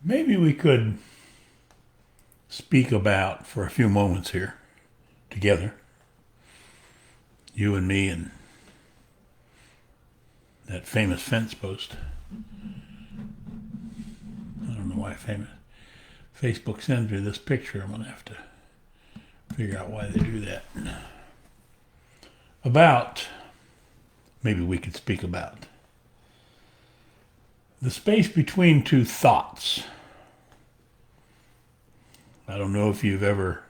Maybe we could speak about for a few moments here together, you and me and that famous fence post. I don't know why famous. Facebook sends me this picture. I'm going to have to figure out why they do that. Maybe we could speak about the space between two thoughts. I don't know if you've ever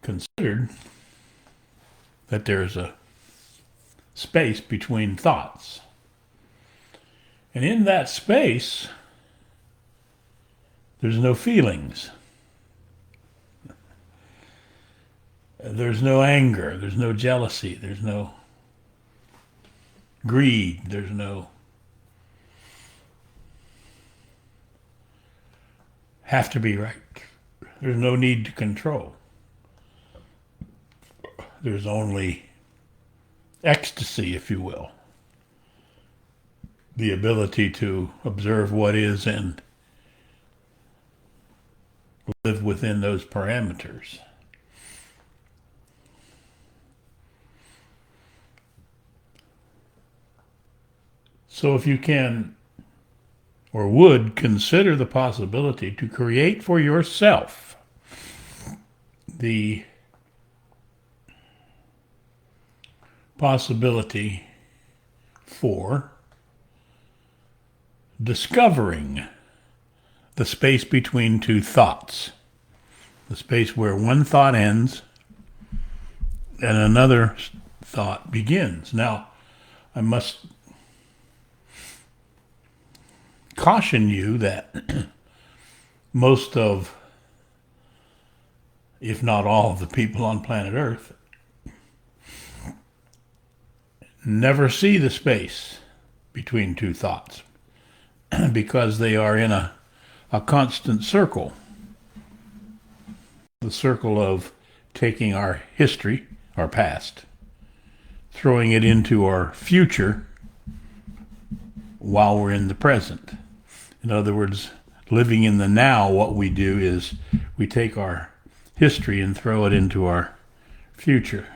considered that there's a space between thoughts. And in that space, there's no feelings. There's no anger. There's no jealousy. There's no greed. There's no have to be right. There's no need to control. There's only ecstasy, if you will. The ability to observe what is and live within those parameters. So if you can or would consider the possibility to create for yourself the possibility for discovering the space between two thoughts, the space where one thought ends and another thought begins. Now, I must caution you that most of, if not all of the people on planet Earth never see the space between two thoughts because they are in a constant circle. The circle of taking our history, our past, throwing it into our future while we're in the present. In other words, living in the now, what we do is we take our history and throw it into our future.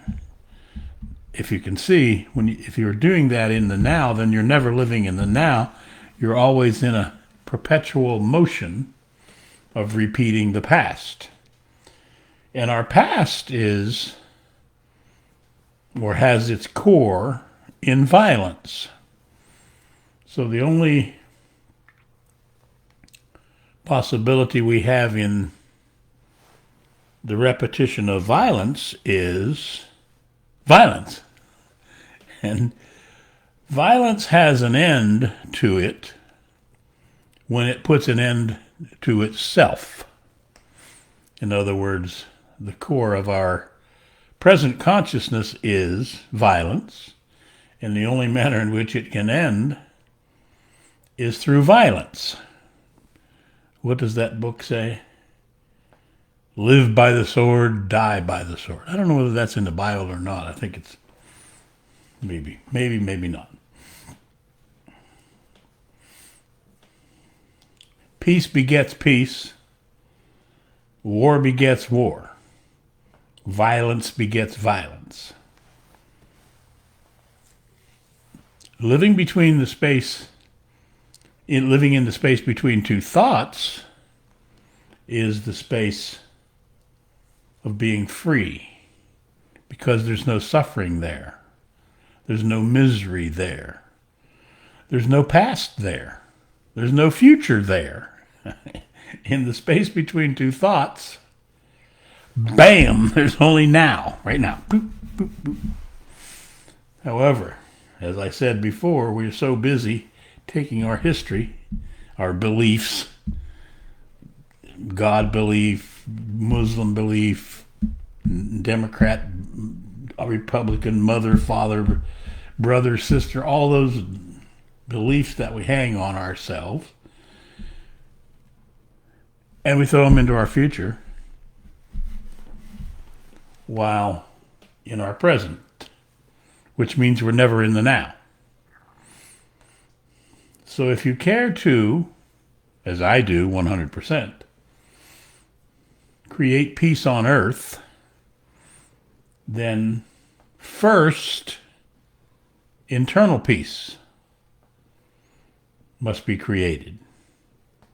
If you can see, if you're doing that in the now, then you're never living in the now. You're always in a perpetual motion of repeating the past. And our past is, or has its core, in violence. So the only possibility we have in the repetition of violence is violence. And violence has an end to it when it puts an end to itself. In other words, the core of our present consciousness is violence, and the only manner in which it can end is through violence. What does that book say? Live by the sword, die by the sword. I don't know whether that's in the Bible or not. I think it's maybe not. Peace begets peace. War begets war. Violence begets violence. Living in the space between two thoughts is the space of being free, because there's no suffering there. There's no misery there. There's no past there. There's no future there. In the space between two thoughts, bam, there's only now, right now. Boop, boop, boop. However, as I said before, we're so busy taking our history, our beliefs, God belief, Muslim belief, Democrat, Republican, mother, father, brother, sister, all those beliefs that we hang on ourselves, and we throw them into our future while in our present, which means we're never in the now. So if you care to as I do 100%, create peace on earth, then first, internal peace must be created.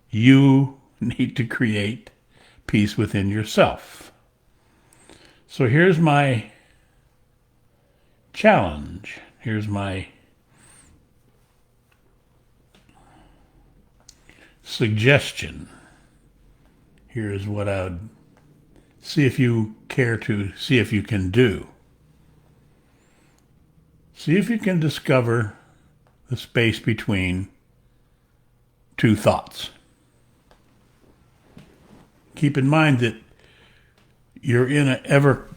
You need to create peace within yourself. So here's my challenge. Here's my suggestion. Here is what I would see if you care to see if you can do. See if you can discover the space between two thoughts. Keep in mind that you're in an ever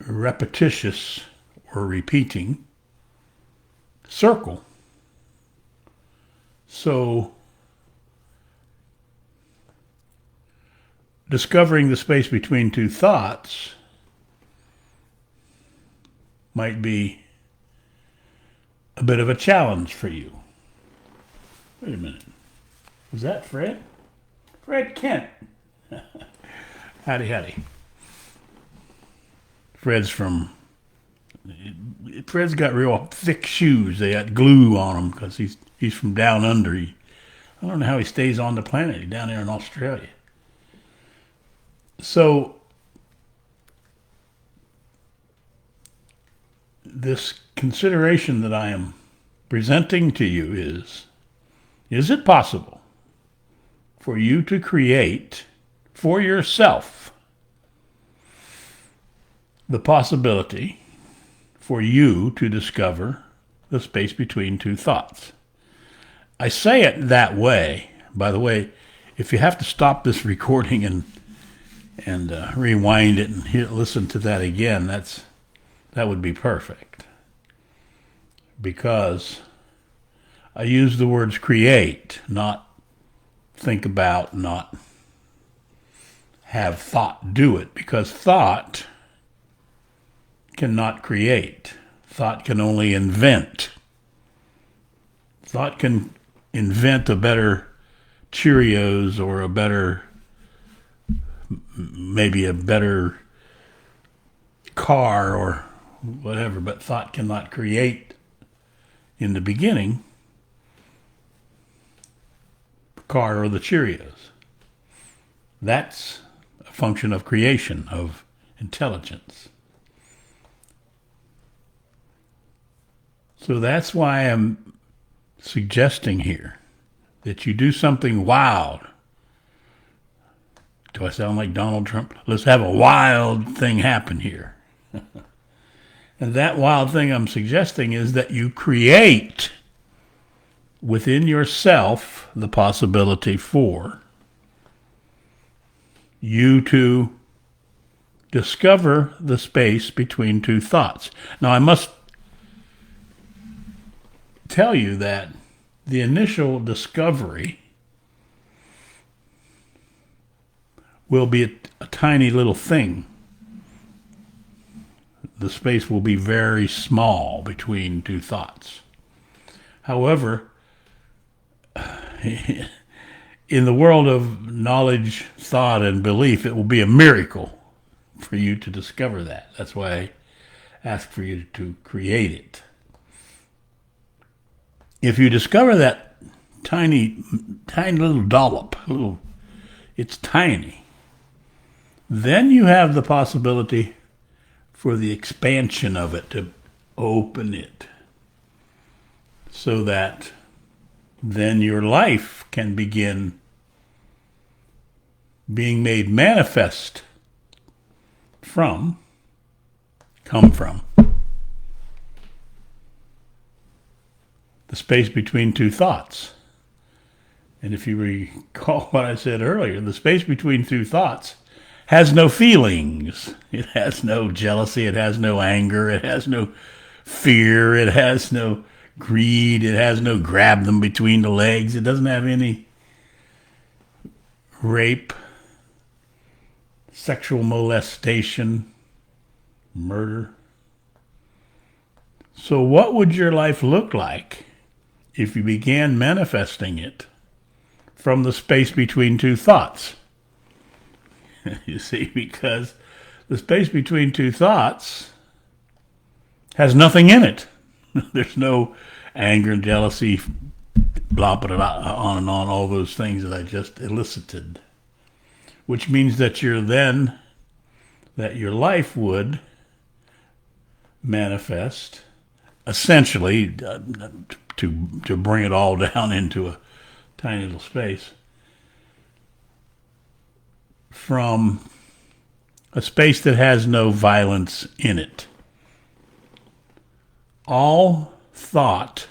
repetitious or repeating circle. So, discovering the space between two thoughts might be a bit of a challenge for you. Wait a minute. Was that Fred? Fred Kent. Howdy, howdy. Fred's got real thick shoes. They got glue on them because he's from down under. I don't know how he stays on the planet. He's down there in Australia. So, this consideration that I am presenting to you is it possible for you to create for yourself the possibility for you to discover the space between two thoughts? I say it that way. By the way, if you have to stop this recording and rewind it and listen to that again, that would be perfect. Because I use the words create, not think about, not have thought do it. Because thought cannot create. Thought can only invent. Thought can invent a better Cheerios or maybe a better car or whatever, but thought cannot create in the beginning the car or the Cheerios. That's a function of creation, of intelligence. So that's why I'm suggesting here that you do something wild. Do I sound like Donald Trump? Let's have a wild thing happen here. And that wild thing I'm suggesting is that you create within yourself the possibility for you to discover the space between two thoughts. Now, I must tell you that the initial discovery will be a tiny little thing. The space will be very small between two thoughts. However, in the world of knowledge, thought, and belief, it will be a miracle for you to discover that. That's why I ask for you to create it. If you discover that tiny little dollop, it's tiny, then you have the possibility for the expansion of it, to open it, so that then your life can begin being made manifest come from the space between two thoughts. And if you recall what I said earlier, the space between two thoughts has no feelings. It has no jealousy. It has no anger. It has no fear. It has no greed. It has no grab them between the legs. It doesn't have any rape, sexual molestation, murder. So what would your life look like if you began manifesting it from the space between two thoughts. You see, because the space between two thoughts has nothing in it. There's no anger and jealousy, blah, blah, blah, on and on, all those things that I just elicited. Which means that your life would manifest, essentially, to bring it all down into a tiny little space, from a space that has no violence in it. All thought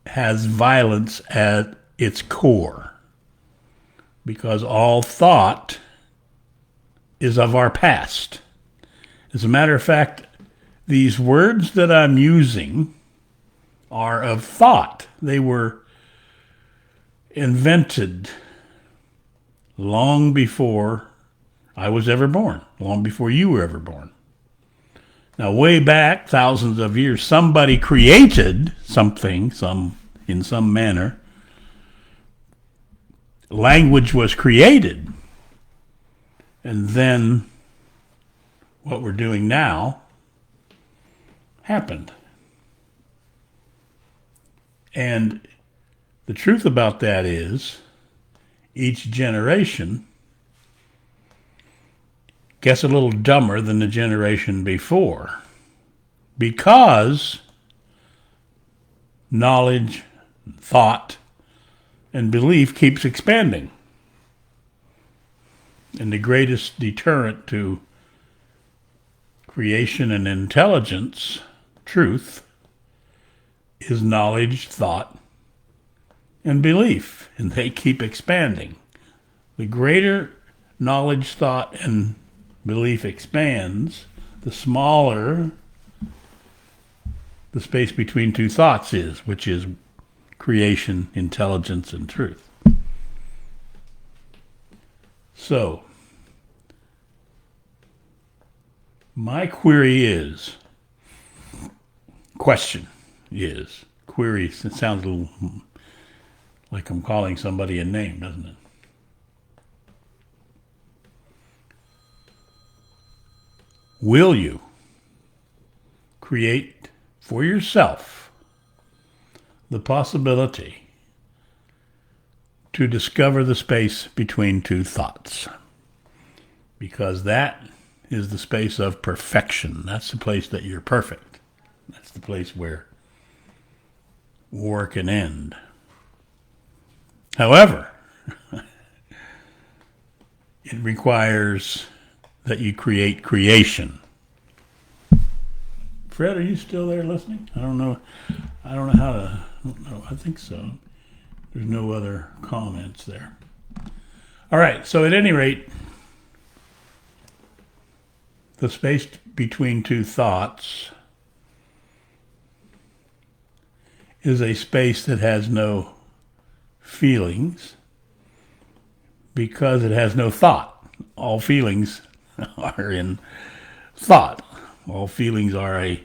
has violence at its core, because all thought is of our past. As a matter of fact, these words that I'm using are of thought. They were invented long before I was ever born, long before you were ever born. Now, way back, thousands of years, somebody created something, in some manner. Language was created. And then what we're doing now happened. And the truth about that is, each generation gets a little dumber than the generation before, because knowledge, thought, and belief keeps expanding. And the greatest deterrent to creation and intelligence, truth, is knowledge, thought, and belief. And they keep expanding. The greater knowledge, thought, and belief expands, the smaller the space between two thoughts is, which is creation, intelligence, and truth. So, my query is, it sounds a little like I'm calling somebody a name, doesn't it? Will you create for yourself the possibility to discover the space between two thoughts? Because that is the space of perfection. That's the place that you're perfect. That's the place where war can end. However, it requires that you create creation. Fred, are you still there listening? I don't know how to. I don't know. I think so. There's no other comments there. All right. So at any rate, the space between two thoughts is a space that has no feelings, because it has no thought. All feelings are in thought. All feelings are a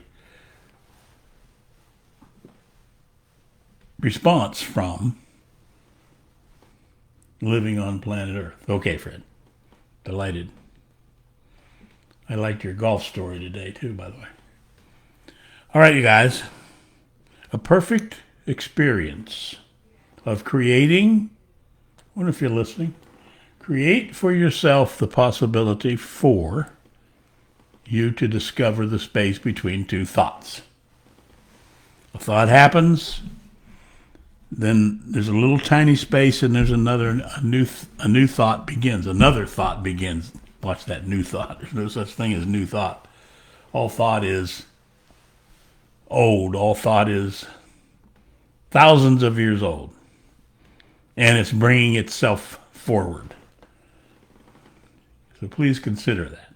response from living on planet Earth. Okay, Fred. Delighted. I liked your golf story today, too, by the way. All right, you guys. A perfect experience of creating, I wonder if you're listening, create for yourself the possibility for you to discover the space between two thoughts. A thought happens, then there's a little tiny space, and there's a new thought begins. Another thought begins. Watch that, new thought. There's no such thing as new thought. All thought is old. All thought is thousands of years old. And it's bringing itself forward. So please consider that.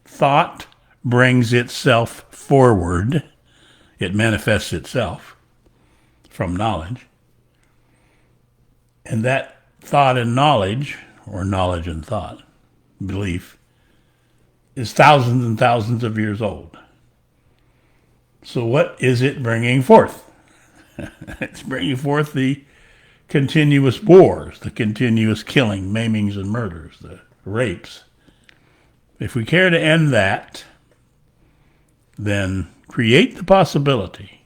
Thought brings itself forward. It manifests itself from knowledge. And that thought and knowledge, or knowledge and thought, belief, is thousands and thousands of years old. So what is it bringing forth? It's bringing forth the continuous wars, the continuous killing, maimings, and murders, the rapes. If we care to end that, then create the possibility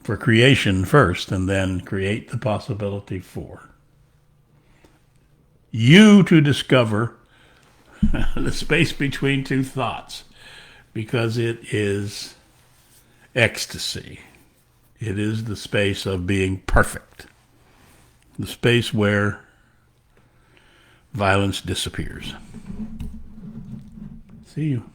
for creation first, and then create the possibility for you to discover the space between two thoughts, because it is ecstasy. It is the space of being perfect, the space where violence disappears. See you.